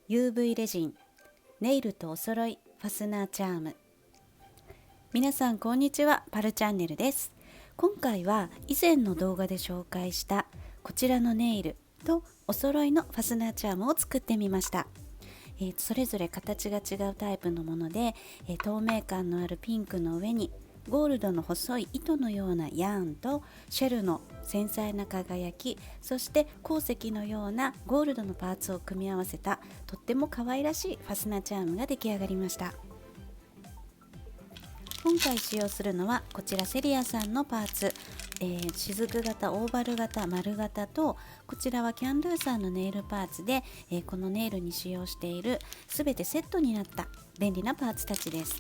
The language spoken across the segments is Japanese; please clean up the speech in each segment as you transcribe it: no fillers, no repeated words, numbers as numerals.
UV レジンネイルとお揃いファスナーチャーム。皆さんこんにちは、パルチャンネルです。今回は以前の動画で紹介したこちらのネイルとお揃いのファスナーチャームを作ってみました。それぞれ形が違うタイプのもので、透明感のあるピンクの上にゴールドの細い糸のようなヤーンとシェルの繊細な輝き、そして鉱石のようなゴールドのパーツを組み合わせたとっても可愛らしいファスナーチャームが出来上がりました。今回使用するのはこちらセリアさんのパーツ、雫型、オーバル型、丸型と、こちらはキャンドゥさんのネイルパーツで、このネイルに使用しているすべてセットになった便利なパーツたちです。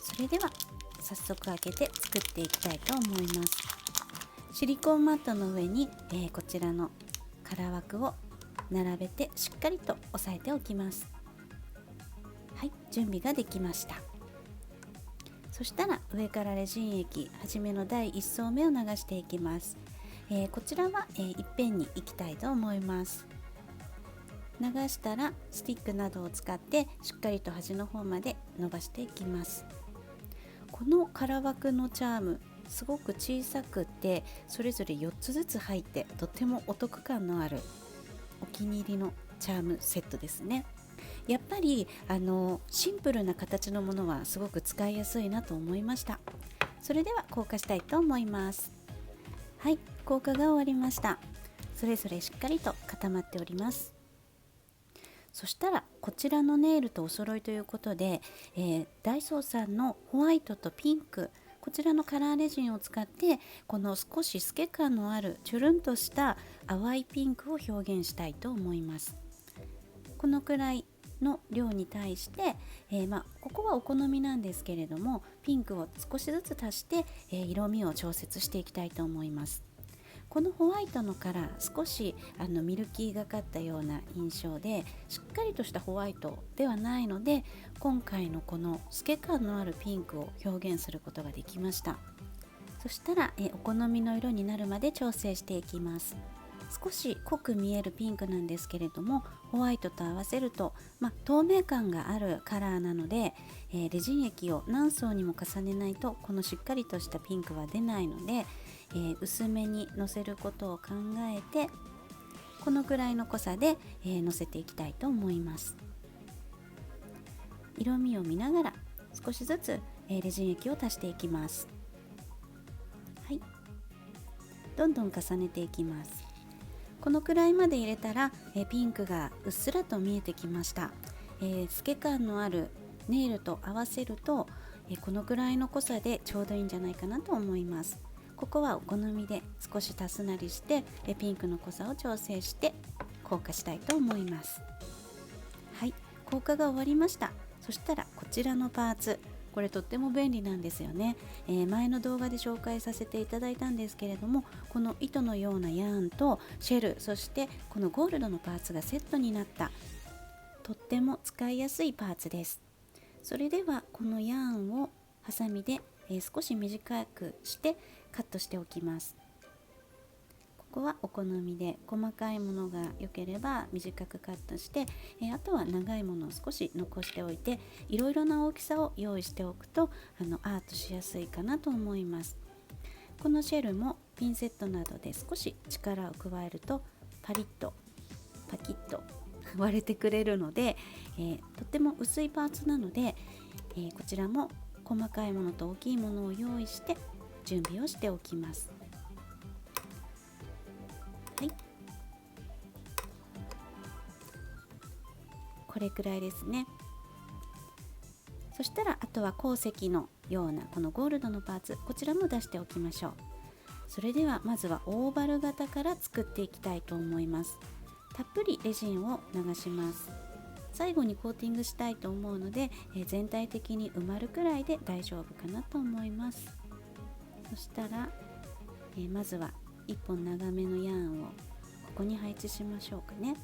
それでは早速開けて作っていきたいと思います。シリコンマットの上に、こちらのカラー枠を並べてしっかりと押さえておきます。はい、準備ができました。そしたら上からレジン液はじめの第1層目を流していきます。こちらは、いっぺんにいきたいと思います。流したらスティックなどを使ってしっかりと端の方まで伸ばしていきます。このカラー枠のチャームすごく小さくて、それぞれ4つずつ入ってとってもお得感のあるお気に入りのチャームセットですね。やっぱりシンプルな形のものはすごく使いやすいなと思いました。それでは硬化したいと思います。はい、硬化が終わりました。それぞれしっかりと固まっております。そしたらこちらのネイルとお揃いということで、ダイソーさんのホワイトとピンク、こちらのカラーレジンを使ってこの少し透け感のあるチュルンとした淡いピンクを表現したいと思います。このくらいの量に対して、ここはお好みなんですけれども、ピンクを少しずつ足して、色味を調節していきたいと思います。このホワイトのカラー少しミルキーがかったような印象で、しっかりとしたホワイトではないので、今回のこの透け感のあるピンクを表現することができました。そしたらお好みの色になるまで調整していきます。少し濃く見えるピンクなんですけれども、ホワイトと合わせると、透明感があるカラーなので、レジン液を何層にも重ねないとこのしっかりとしたピンクは出ないので、薄めにのせることを考えて、このくらいの濃さで、のせていきたいと思います。色味を見ながら少しずつ、レジン液を足していきます。はい、どんどん重ねていきます。このくらいまで入れたら、ピンクがうっすらと見えてきました。透け感のあるネイルと合わせると、このくらいの濃さでちょうどいいんじゃないかなと思います。ここはお好みで少し足すなりして、ピンクの濃さを調整して硬化したいと思います。はい、硬化が終わりました。そしたらこちらのパーツ、これとっても便利なんですよね。前の動画で紹介させていただいたんですけれども、この糸のようなヤーンとシェル、そしてこのゴールドのパーツがセットになったとっても使いやすいパーツです。それではこのヤーンをハサミで、少し短くしてカットしておきます。ここはお好みで、細かいものが良ければ短くカットして、あとは長いものを少し残しておいて、いろいろな大きさを用意しておくとアートしやすいかなと思います。このシェルもピンセットなどで少し力を加えるとパリッとパキッと割れてくれるので、とっても薄いパーツなので、こちらも細かいものと大きいものを用意して準備をしておきます。はい、これくらいですね。そしたらあとは鉱石のようなこのゴールドのパーツ、こちらも出しておきましょう。それではまずはオーバル型から作っていきたいと思います。たっぷりレジンを流します。最後にコーティングしたいと思うので、全体的に埋まるくらいで大丈夫かなと思います。そしたら、まずは1本長めのヤーンをここに配置しましょうかね。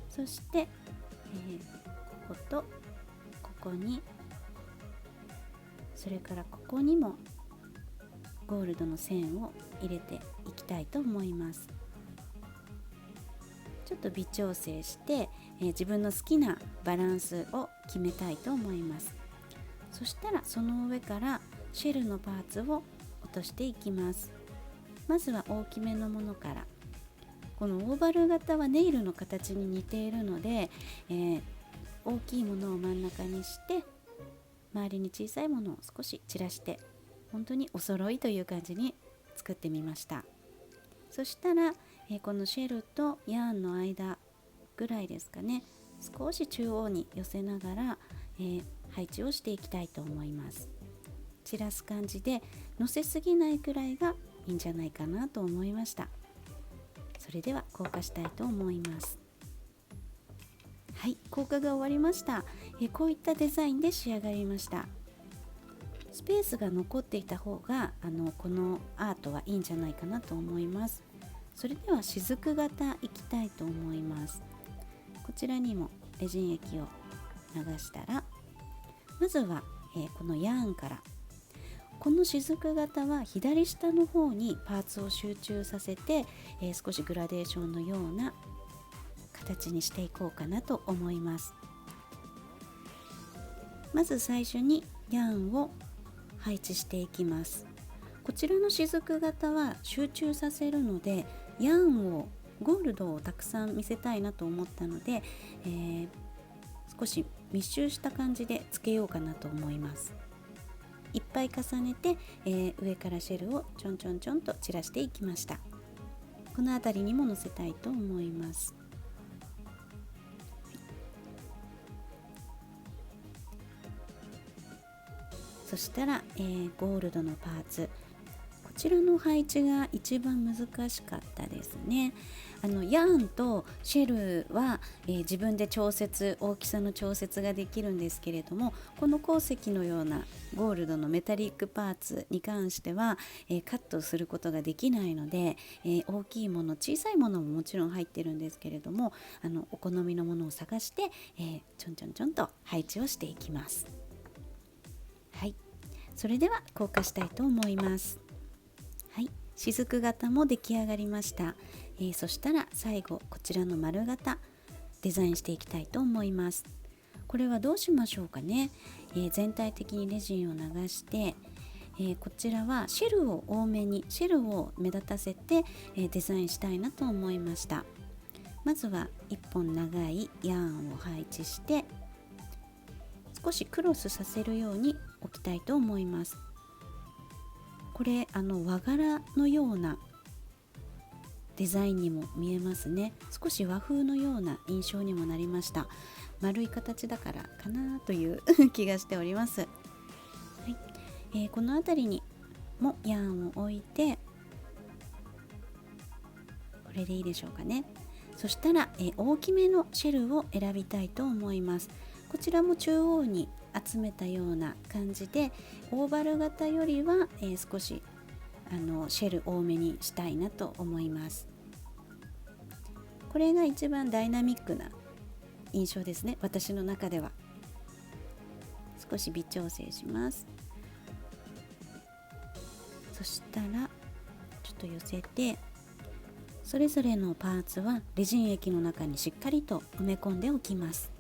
そして、こことここに、それからここにもゴールドの線を入れていきたいと思います。ちちょっと微調整して、自分の好きなバランスを決めたいと思います。そしたらその上からシェルのパーツを落としていきます。まずは大きめのものから。このオーバル型はネイルの形に似ているので、大きいものを真ん中にして周りに小さいものを少し散らして、本当にお揃いという感じに作ってみました。そしたら、このシェルとヤーンの間ぐらいですかね、少し中央に寄せながら、配置をしていきたいと思います。散らす感じで乗せすぎないくらいがいいんじゃないかなと思いました。それでは硬化したいと思います。はい、硬化が終わりました。こういったデザインで仕上がりました。スペースが残っていた方がこのアートはいいんじゃないかなと思います。それでは雫型いきたいと思います。こちらにもレジン液を流したら、まずは、このヤーンから、この雫型は左下の方にパーツを集中させて、少しグラデーションのような形にしていこうかなと思います。まず最初にヤーンを配置していきます。こちらの雫型は集中させるので、ヤーンをゴールドをたくさん見せたいなと思ったので、少し密集した感じでつけようかなと思います。いっぱい重ねて、上からシェルをちょんちょんちょんと散らしていきました。この辺りにも乗せたいと思います。そしたら、ゴールドのパーツ、こちらの配置が一番難しかったですね。ヤーンとシェルは、自分で大きさの調節ができるんですけれども、この鉱石のようなゴールドのメタリックパーツに関しては、カットすることができないので、大きいもの小さいものももちろん入ってるんですけれども、お好みのものを探して、ちょんちょんちょんと配置をしていきます。はい、それでは硬化したいと思います。はい、雫型も出来上がりました。そしたら最後こちらの丸型デザインしていきたいと思います。これはどうしましょうかね。全体的にレジンを流して、こちらはシェルを多めに、シェルを目立たせて、デザインしたいなと思いました。まずは1本長いヤーンを配置して少しクロスさせるように置きたいと思います。これ和柄のようなデザインにも見えますね。少し和風のような印象にもなりました。丸い形だからかなという気がしております。はい、この辺りにもヤーンを置いて、これでいいでしょうかね。そしたら、大きめのシェルを選びたいと思います。こちらも中央に集めたような感じで、オーバル型よりは、少しシェル多めにしたいなと思います。これが一番ダイナミックな印象ですね、私の中では。少し微調整します。そしたらちょっと寄せて、それぞれのパーツはレジン液の中にしっかりと埋め込んでおきます。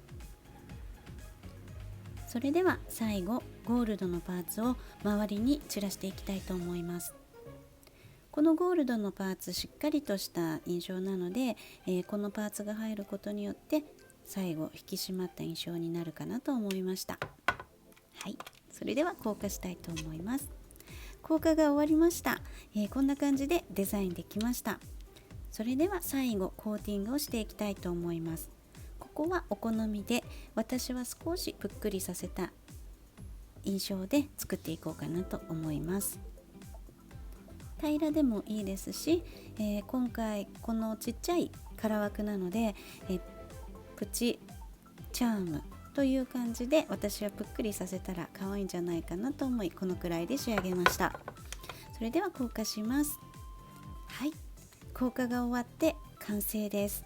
それでは最後ゴールドのパーツを周りに散らしていきたいと思います。このゴールドのパーツしっかりとした印象なので、このパーツが入ることによって最後引き締まった印象になるかなと思いました。はい、それでは硬化したいと思います。硬化が終わりました。こんな感じでデザインできました。それでは最後コーティングをしていきたいと思います。ここはお好みで、私は少しぷっくりさせた印象で作っていこうかなと思います。平らでもいいですし、今回このちっちゃい空枠なので、プチチャームという感じで、私はぷっくりさせたら可愛いんじゃないかなと思い、このくらいで仕上げました。それでは硬化します。はい、硬化が終わって完成です。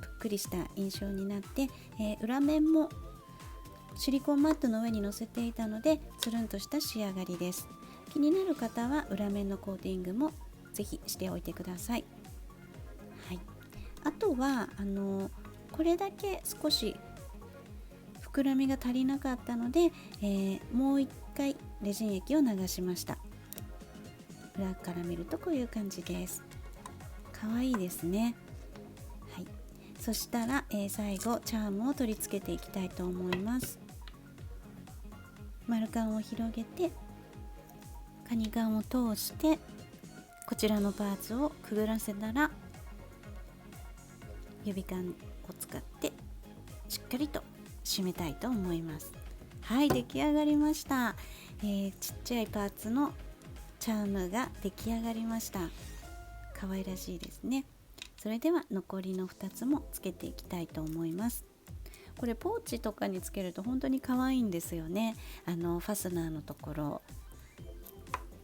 ぷっくりした印象になって、裏面もシリコンマットの上に乗せていたのでつるんとした仕上がりです。気になる方は裏面のコーティングもぜひしておいてください。はい、あとはこれだけ少し膨らみが足りなかったので、もう一回レジン液を流しました。裏から見るとこういう感じです。かわいいですね。はい、そしたら、最後チャームを取り付けていきたいと思います。丸カンを広げてカニカンを通してこちらのパーツをくぐらせたら、指カンを使ってしっかりと締めたいと思います。はい、出来上がりました。ちっちゃいパーツのチャームが出来上がりました。可愛らしいですね。それでは残りの2つもつけていきたいと思います。これポーチとかにつけると本当に可愛いんですよね。ファスナーのところ、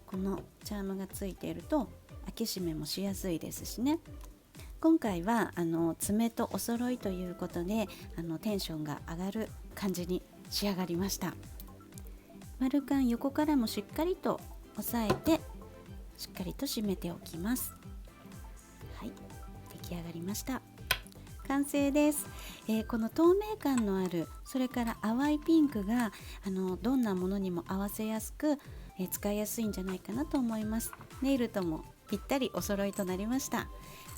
このチャームがついていると開け閉めもしやすいですしね。今回は爪とお揃いということでテンションが上がる感じに仕上がりました。丸カン横からもしっかりと押さえてしっかりと締めておきます。はい、出来上がりました。完成です。この透明感のある、それから淡いピンクがどんなものにも合わせやすく、使いやすいんじゃないかなと思います。ネイルともぴったりお揃いとなりました。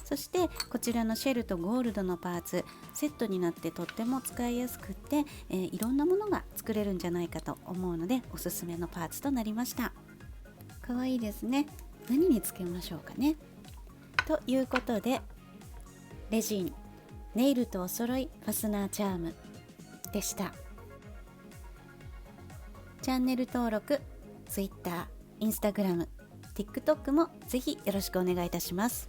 そしてこちらのシェルとゴールドのパーツセットになってとっても使いやすくって、いろんなものが作れるんじゃないかと思うのでおすすめのパーツとなりました。かわいいですね。何につけましょうかね。ということでレジンネイルとお揃いファスナーチャームでした。チャンネル登録、Twitter、Instagram、TikTok もぜひよろしくお願いいたします。